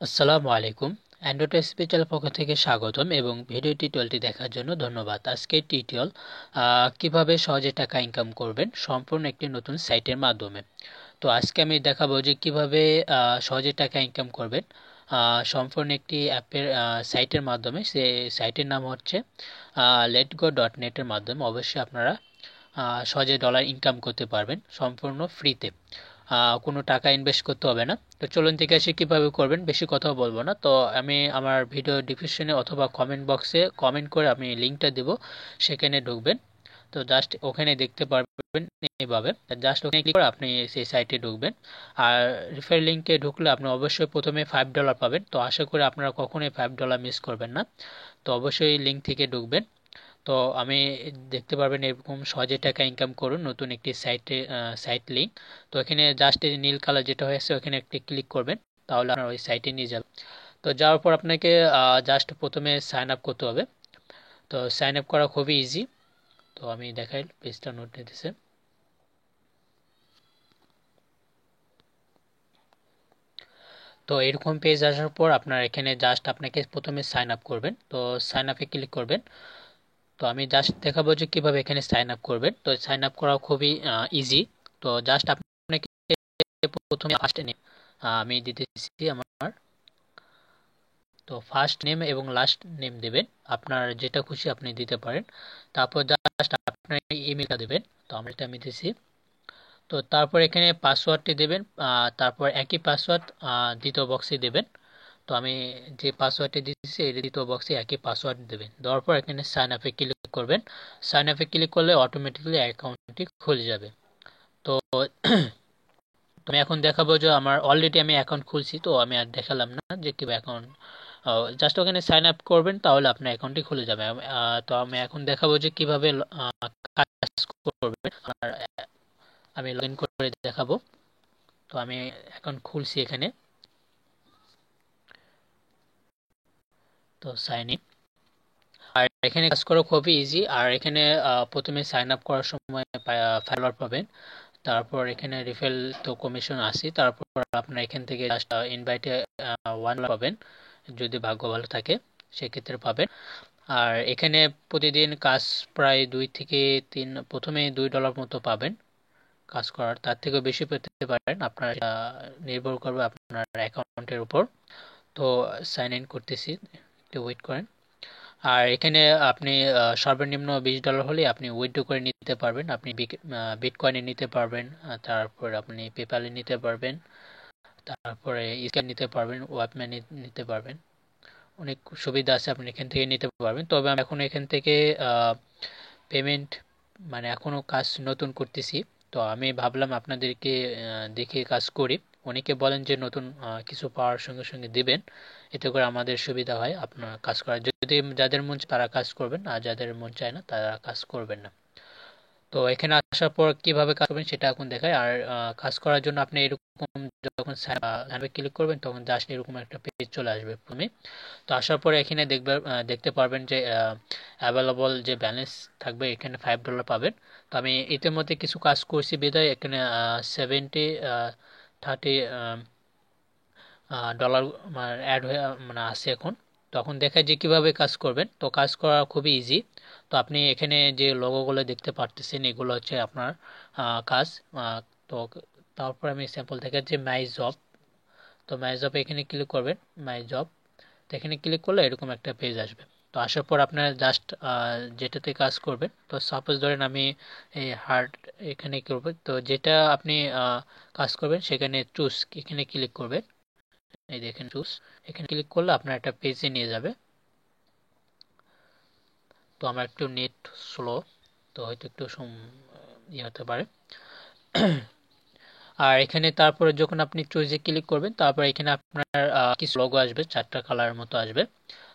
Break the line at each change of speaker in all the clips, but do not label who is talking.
আসসালামু আলাইকুম। Android recipe channel পক্ষ থেকে স্বাগতম এবং ভিডিও টিউটোরিয়ালটি দেখার জন্য ধন্যবাদ। আজকের টিউটোরিয়াল কিভাবে সহজে টাকা ইনকাম করবেন সম্পূর্ণ একটি নতুন সাইটের মাধ্যমে। তো আজকে আমি দেখাবো যে কিভাবে সহজে টাকা ইনকাম করবেন সম্পূর্ণ একটি অ্যাপের সাইটের মাধ্যমে। সে সাইটের নাম হচ্ছে letgo.net-এর মাধ্যমে অবশ্যই আপনারা সহজে ডলার ইনকাম করতে পারবেন সম্পূর্ণ ফ্রিতে। কোনো টাকা ইনভেস্ট করতে হবে না। তো চলুন দেখে আসি কীভাবে করবেন। বেশি কথা বলবো না, তো আমি আমার ভিডিও ডিসক্রিপশনে অথবা কমেন্ট বক্সে কমেন্ট করে আমি লিঙ্কটা দেবো, সেখানে ঢুকবেন। তো জাস্ট ওখানে দেখতে পারবেন এইভাবে, জাস্ট ওখানে ক্লিক করে আপনি সেই সাইটে ঢুকবেন। আর রেফার লিঙ্কে ঢুকলে আপনি অবশ্যই প্রথমে $5 পাবেন। তো আশা করি আপনারা কখনোই $5 মিস করবেন না। তো অবশ্যই লিঙ্ক থেকে ঢুকবেন। তো আমি দেখতে পারবেন এরকম সহজে টাকা ইনকাম করুন নতুন একটি সাইট লিঙ্ক। তো এখানে জাস্ট এই নীল কালার যেটা হয়েছে ওখানে একটি ক্লিক করবেন, তাহলে আপনার ওই সাইটে নিয়ে যাবে। তো যাওয়ার পর আপনাকে জাস্ট প্রথমে সাইন আপ করতে হবে। তো সাইন আপ করা খুবই ইজি। তো আমি দেখাই, পেজটা নোট নিতেছে। তো এরকম পেজ আসার পর আপনার এখানে জাস্ট আপনাকে প্রথমে সাইন আপ করবেন। তো সাইন আপে ক্লিক করবেন। তো আমি জাস্ট দেখাবো যে কিভাবে এখানে সাইন আপ করবেন। তো সাইন আপ করা খুবই ইজি। তো জাস্ট আপনাকে প্রথমে ফার্স্ট নেম আমি দিতেছি আমার। তো ফার্স্ট নেম এবং লাস্ট নেম দেবেন, আপনার যেটা খুশি আপনি দিতে পারেন। তারপর জাস্ট আপনার ইমেলটা দেবেন। তো আমরা এটা আমি দিছি। তো তারপর এখানে পাসওয়ার্ডটি দেবেন। তারপর একই পাসওয়ার্ড দ্বিতীয় বক্সে দেবেন। তো আমি যে পাসওয়ার্ডটি দিচ্ছি এই দ্বিতীয় বক্সে একই পাসওয়ার্ড দেবেন। দেওয়ার পর এখানে সাইন আপে ক্লিক করবেন। সাইন আপে ক্লিক করলে অটোমেটিক্যালি অ্যাকাউন্টটি খুলে যাবে। তো আমি এখন দেখাবো যে আমার অলরেডি আমি অ্যাকাউন্ট খুলছি, তো আমি আর দেখালাম না যে কিভাবে অ্যাকাউন্ট, জাস্ট ওখানে সাইন আপ করবেন তাহলে আপনার অ্যাকাউন্টটি খুলে যাবে। তো আমি এখন দেখাবো যে কিভাবে কাজ করবেন। আর আমি লগ ইন করে দেখাবো। তো আমি অ্যাকাউন্ট খুলছি এখানে। তো সাইন ইন। আর এখানে কাজ করা খুবই ইজি। আর এখানে প্রথমে সাইন আপ করার সময় $5 পাবেন। তারপর এখানে রিফেল তো কমিশন আছে। তারপর আপনার এখান থেকে জাস্ট ইনভাইটে $1 পাবেন, যদি ভাগ্য ভালো থাকে সেক্ষেত্রে পাবেন। আর এখানে প্রতিদিন কাজ প্রায় 2 থেকে 3, প্রথমে $2 মতো পাবেন কাজ করার, তার থেকেও বেশি পেতে পারেন, আপনার নির্ভর করবে আপনার অ্যাকাউন্টের উপর। তো সাইন ইন করতেছি, একটু ওয়েট করেন। আর এখানে আপনি সর্বনিম্ন $20 হলে আপনি উইথড্র করে নিতে পারবেন। আপনি বিটকয়েনে নিতে পারবেন, তারপর আপনি পেপ্যালে নিতে পারবেন, তারপরে স্ক্যান নিতে পারবেন, ওয়াপম্যানে নিতে পারবেন। অনেক সুবিধা আছে, আপনি এখান থেকে নিতে পারবেন। তবে আমি এখন এখান থেকে পেমেন্ট, মানে এখনো কাজ নতুন করতেছি। তো আমি ভাবলাম আপনাদেরকে দেখে কাজ করি। অনেকে বলেন যে নতুন কিছু পাওয়ার সঙ্গে সঙ্গে দিবেন, এতে করে আমাদের সুবিধা হয় আপনার কাজ করার। যদি যাদের মন চায় তারা কাজ করবেন, আর যাদের মন চায় না তারা কাজ করবেন না। তো এখানে আসার পর কিভাবে কাজ করবেন সেটা এখন দেখায়। আর কাজ করার জন্য আপনি এরকম যখন সাইনআপে ক্লিক করবেন তখন জাস্ট এরকম একটা পেজ চলে আসবে প্রথমে। তো আসার পরে এখানে দেখতে পারবেন যে অ্যাভেলেবল যে ব্যালেন্স থাকবে, এখানে $5 পাবেন। তো আমি ইতিমধ্যে কিছু কাজ করছি বিধায় এখানে 70-30 ডলার অ্যাড হয়ে মানে আছে এখন। তখন দেখায় যে কিভাবে কাজ করবেন। তো কাজ করা খুবই ইজি। তো আপনি এখানে যে লোগোগুলো দেখতে পারতেছেন এগুলো হচ্ছে আপনার কাজ। তো তারপর আমি স্যাম্পল দেখাচ্ছি মাই জব। তো মাই জব এখানে ক্লিক করবেন, মাই জব। তো এখানে ক্লিক করলে এরকম একটা পেজ আসবে। তো আসার পর আপনার জাস্ট যেটাতে কাজ করবেন, তো সাপোজ ধরেন আমি এই হার্ট এখানে করব। তো যেটা আপনি কাজ করবেন সেখানে চুজ, এখানে ক্লিক করবেন। এই দেখেন চুজ, এখানে ক্লিক করলে আপনার একটা পেজে নিয়ে যাবে। তো আমার একটু নেট স্লো, তো হয়তো একটু ইয়ে হতে পারে। আর এখানে তারপরে যখন আপনি চুজে ক্লিক করবেন তারপর এখানে আপনার কিছু লোগো আসবে, 4টা কালারের মতো আসবে।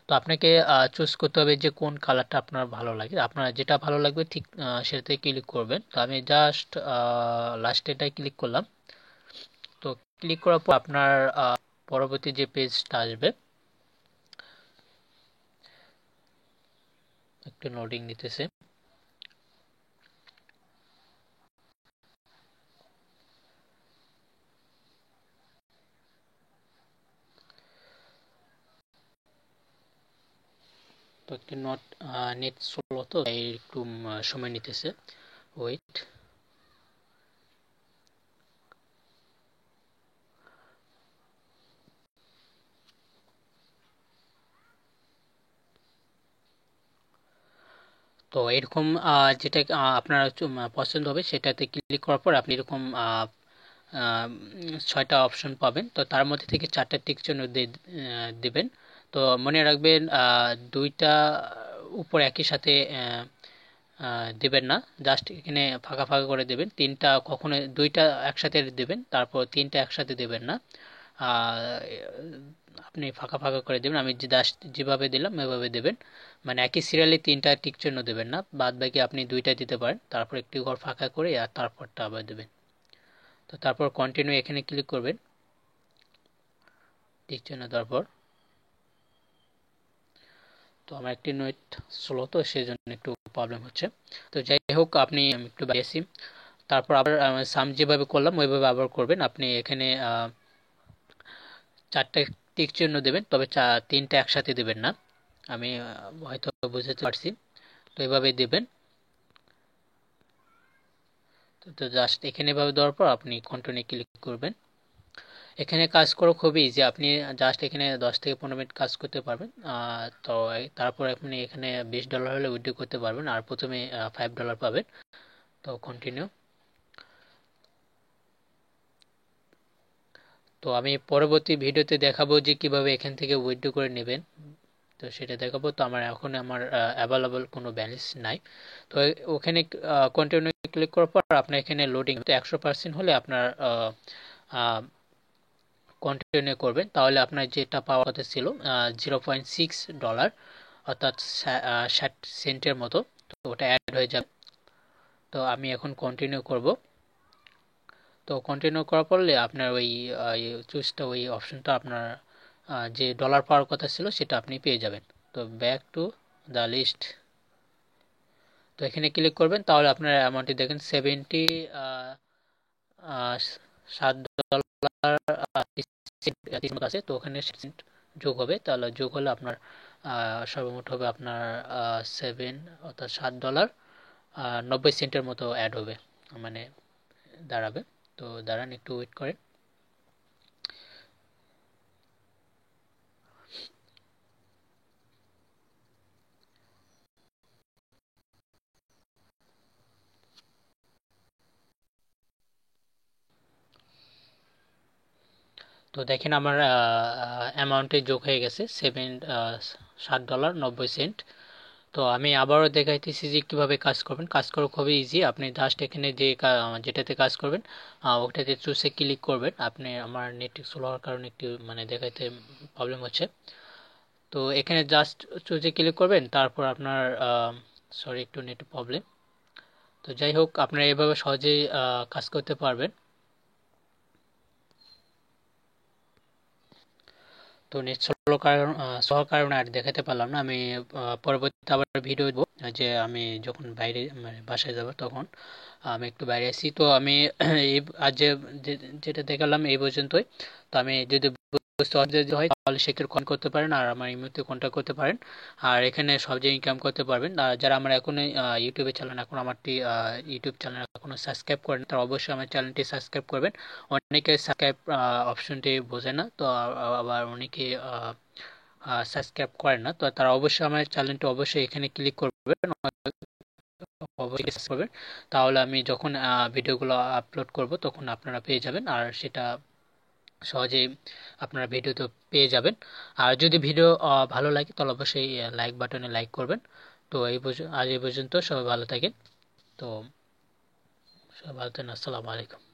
তো আপনাকে চুজ করতে হবে যে কোন কালারটা আপনার ভালো লাগে। আপনার যেটা ভালো লাগবে ঠিক সেটাতে ক্লিক করবেন। তো আমি জাস্ট লাস্টেটাই ক্লিক করলাম। তো ক্লিক করার পর আপনার পরবর্তী যে পেজটা আসবে, একটু লোডিং নিতেছে। তো একটি নেট স্লো, তো তাই একটু সময় নিতেছে। ওয়েট। তো এরকম যেটা আপনার পছন্দ হবে সেটাতে ক্লিক করার পর আপনি এরকম 6টা অপশন পাবেন। তো তার মধ্যে থেকে 4টা টিক চিহ্ন দিবেন। তো মনে রাখবেন দুইটা উপর একই সাথে দিবেন না, জাস্ট এখানে ফাঁকা ফাঁকা করে দেবেন। তিনটা কখনো, দুইটা একসাথে দিবেন, তারপর তিনটা একসাথে দেবেন না। আপনি ফাঁকা ফাঁকা করে দেবেন। আমি জাস্ট যেভাবে দিলাম এভাবে দেবেন, মানে একই সিরিয়ালে 3টা টিক চিহ্ন দেবেন না, বাদ বাকি আপনি 2টা দিতে পারেন। তারপর একটি ঘর ফাঁকা করে আর তারপরটা আবার দেবেন। তো তারপর কন্টিনিউ এখানে ক্লিক করবেন টিক চিহ্ন দেওয়ার পর। তো আমার একটি নেট স্লো, তো সেই জন্য একটু প্রবলেম হচ্ছে। তো যাই হোক, আপনি একটু বাইরেছি, তারপর আবার সাম যেভাবে করলাম ওইভাবে আবার করবেন। আপনি এখানে 4টা টিক চিহ্ন দেবেন, তবে 3টা একসাথে দেবেন না। আমি হয়তো বুঝতে পারছি। তো এভাবে দেবেন। তো জাস্ট এখানে এভাবে দেওয়ার পর আপনি কন্টিনিউ ক্লিক করবেন। এখানে কাজ করা খুবই ইজি। আপনি জাস্ট এখানে 10 থেকে 15 মিনিট কাজ করতে পারবেন। তো তারপর আপনি এখানে $20 হলে উইথড্র করতে পারবেন, আর প্রথমে $5 পাবেন। তো কন্টিনিউ। তো আমি পরবর্তী ভিডিওতে দেখাবো যে কিভাবে এখান থেকে উইথড্র করে নেবেন। তো সেটা দেখাবো। তো আমার অ্যাভেলেবল কোনো ব্যালেন্স নাই। তো ওখানে কন্টিনিউ ক্লিক করার পর আপনার এখানে লোডিং 100% হলে আপনার কন্টিনিউ করবেন, তাহলে আপনার যেটা পাওয়ার কথা ছিল $0.6, অর্থাৎ 60 সেন্টের মতো, তো ওটা অ্যাড হয়ে যাবে। তো আমি এখন কন্টিনিউ করব। তো কন্টিনিউ করার পরে আপনার ওই চুজটা, ওই অপশনটা আপনার যে ডলার পাওয়ার কথা ছিল সেটা আপনি পেয়ে যাবেন। তো ব্যাক টু দ্য লিস্ট, তো এখানে ক্লিক করবেন, তাহলে আপনার অ্যামাউন্টটি দেখেন $77 আছে। তো ওখানে যোগ হবে, তাহলে যোগ হলে আপনার সর্বমোট হবে আপনার 7, অর্থাৎ $7.90 মতো অ্যাড হবে, মানে দাঁড়াবে। তো দাঁড়ান, একটু ওয়েট করেন। তো দেখেন আমার অ্যামাউন্টে যোগ হয়ে গেছে $7.90। তো আমি আবারও দেখাইতেছি যে কিভাবে কাজ করবেন। কাজ করা খুবই ইজি। আপনি জাস্ট এখানে যে যেটাতে কাজ করবেন ওটাতে চুজে ক্লিক করবেন। আপনি, আমার নেট স্লো হওয়ার কারণে একটু মানে দেখাইতে প্রবলেম হচ্ছে। তো এখানে জাস্ট চুজে ক্লিক করবেন, তারপর আপনার সরি, একটু নেট প্রবলেম। তো যাই হোক, আপনারা এভাবে সহজেই কাজ করতে পারবেন। তো নেট স্লো কারণে আর দেখাতে পারলাম না। আমি পরবর্তীতে আবার ভিডিও দেবো, যে আমি যখন বাইরে, মানে বাসায় যাব তখন। আমি একটু বাইরে আছি। তো আমি আজ যেটা দেখালাম এই পর্যন্তই। তো আমি যদি বুঝতে অসুবিধা হয় তাহলে সেক্ষেত্রে কল করতে পারেন, আর আমার ইমেলতে কন্ট্যাক্ট করতে পারেন। আর এখানে সহজে ইনকাম করতে পারবেন। আর যারা আমার এখনো ইউটিউবে চ্যানেল, এখন আমারটি ইউটিউব চ্যানেল এখনো সাবস্ক্রাইব করেন, তারা অবশ্যই আমার চ্যানেলটি সাবস্ক্রাইব করবেন। অনেকে সাবস্ক্রাইব অপশনটি বোঝে না, তো আবার অনেকে সাবস্ক্রাইব করেন না। তো তারা অবশ্যই আমার চ্যানেলটি অবশ্যই এখানে ক্লিক করবেন, অবশ্যই সাবস্ক্রাইব করবেন। তাহলে আমি যখন ভিডিওগুলো আপলোড করব তখন আপনারা পেয়ে যাবেন, আর সেটা সহজেই আপনারা ভিডিওতে পেয়ে যাবেন। আর যদি ভিডিও ভালো লাগে তাহলে অবশ্যই লাইক বাটনে লাইক করবেন। তো আজ এই পর্যন্ত, সবাই ভালো থাকেন। তো সবাই ভালো থাকেন। আসসালামু আলাইকুম।